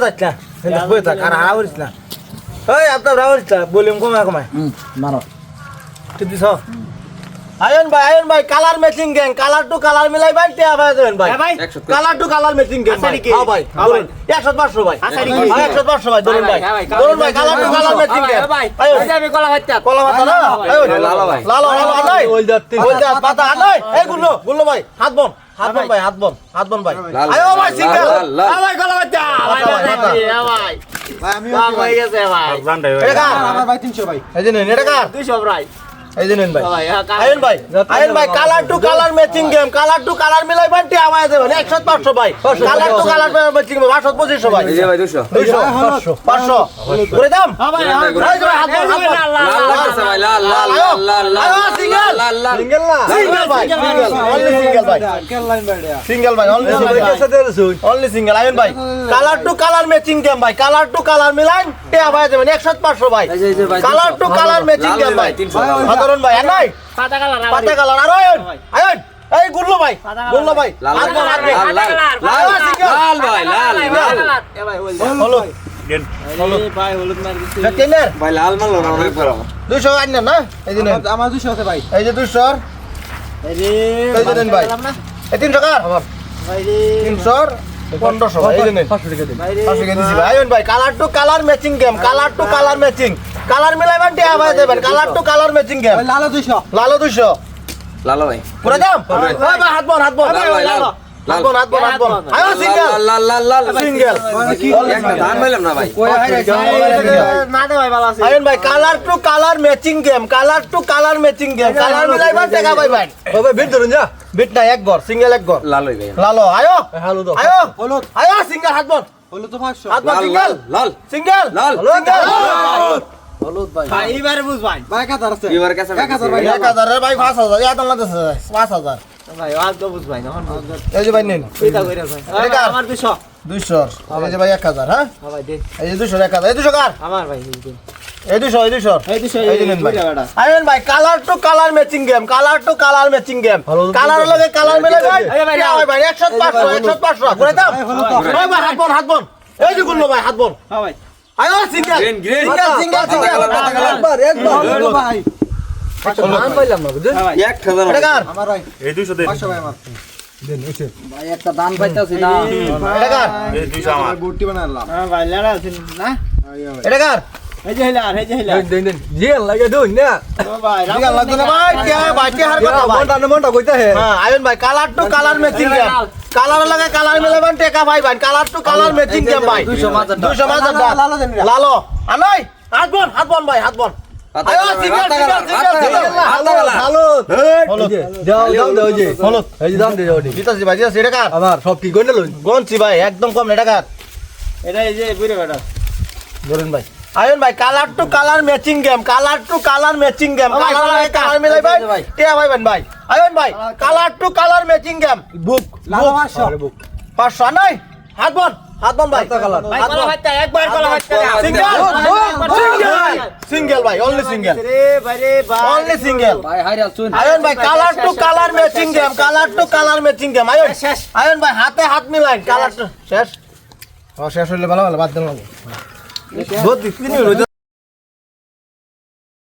আচ্ছা বই থাক আর হাওড়িস না ওই আপনার হাওড়িস না ভলিউম কমায় মারো ঠিক দিছ আয়ন ভাই colour matching gang colour to colour মিলাই ভাই তে আবার দেন ভাই colour to colour matching gang ভাই হ্যাঁ ভাই বলুন 100 500 ভাই 100 500 ভাই ধরুন ভাই colour to colour matching gang আয় আমি কলা ভাত না লালো ভাই আনাই ওই দাঁত পাতা আনাই এই গুল্লো ভাই হাত বন ভাই আয় ভাই সিঙ্গেল ভাই কলা ভাত ভাই আমি ভাই গেছে ভাই এটা আমার ভাই 300 ভাই এই যে নেন এটা কার 200 ভাই এই যে নেন ভাই আয়ন ভাই colour to colour matching game colour to colour মিলাই বান্টি আমায় দেবেন 100 500 ভাই কালার টু কালার ম্যাচিং 500 2500 ভাই এই যে ভাই 200 500 করে দাম হ্যাঁ ভাই সিঙ্গেল ভাই অনলি সিঙ্গেল আয়ন ভাই colour to colour matching game ভাই কালার টু কালার মিলাই তে আমায় দেবেন 100 500 ভাই colour to colour matching game ভাই 300 সাধারণ ভাই নাই পাতা কালার আর আয়ন এই গুল্লো ভাই লাল হলো ভাই হলুদ মার দিছি কেনের ভাই লাল মাল না অনেক বড় 200 আইন না এই দিন আমার 200 আছে ভাই এই যে 200 এই যে দেন ভাই এই 300 কার আমার ভাই রে 300 1500 ভাই এই দেন 500 টাকা দেন 500 টাকা দিছি ভাই আয়ন ভাই colour to colour matching game colour to colour matching colour মিলাইবেন টি আবার দেবেন colour to colour matching game লালো 200 লালো ভাই পুরো দাম ভাই হাত বন আয়ো সিঙ্গেল একটা দান পাইলাম না ভাই না দে ভাই ভালো আছে আয়ন ভাই colour to colour matching game colour মিলাইবেন টাকা পাইবেন ভাই বিট ধরুন যা বিট না এক গর সিঙ্গেল এক গর লালোই ভাই লালো আয়ো হলুদ আয়ো সিঙ্গেল হাত বন হলুদ তো 500 হাত বন সিঙ্গেল হলুদ ভাই এইবারে বুঝ ভাই 1000 আছে এবারে কাছে 1000 ভাই 1000 এর ভাই 5000 ইয়া দাম লাগতেছে 5000 ভাই আজ তো বুঝ ভাই না এই যে ভাই নেন এটা কইরা ভাই আমার 200 এই যে ভাই 1000 হ্যাঁ ভাই দেন এই যে 200 1000 এই 200 কার আমার ভাই দেন এই 200 এই যে নেন ভাই আইবেন ভাই colour to colour matching game colour লগে কালার মিলাই ভাই ভাই 100 500 করে দাও ভাই হাত বন এই যে গুলো ভাই হাত বন হ্যাঁ ভাই আয়ো সিঙ্গেল সিঙ্গেল একবার ভাই নাম পাইলাম না বুঝছেন 1000 টাকা আমার ভাই এই 200 দেন 500 ভাই আমার দেন ওইছে ভাই একটা দান পাইতাছি না টাকা এই 200 আমার গুটি বানালাম হ্যাঁ ভাই লেড়া আছেন না এটা কার এই যে হিলার দেন জেল লাগে দই না ও ভাই জেল লাগবে না ভাই কে হার কথা ভাই মনটা কইতা হে হ্যাঁ আয়ন ভাই colour to colour matching game colour লাগে কালার মিলাবেন টাকা ভাই colour to colour matching game ভাই 200 মাজার লালো আনাই হাত বন ভাই হাত বন আয়ো সিঙ্গেল হলুদ দাও যে হলুদ এই যে দাম দে যাও দিতাছি ভাই দিতাছি এটা কার আমার সব কি গন্ডে লই গনছি ভাই একদম কম এটা কার এটা এই যে বুইরে বেটা ধরেন ভাই আয়ন ভাই colour to colour matching game colour মিলাই ভাই টিয়া ভাই আয়ন ভাই colour to colour matching game বুক 500 নাই হাত বন ভাই কালার কলা ভাইটা একবার কলা ভাইটা সিঙ্গেল ভাই অনলি সিঙ্গেল রে ভাই অনলি সিঙ্গেল ভাই হাইরা শুন আয়ন ভাই colour to colour matching game আয়ন ভাই হাতে হাত মিলাইন কালার শেষ শেষ হইলে ভালো বাদ দেন বহুত দিন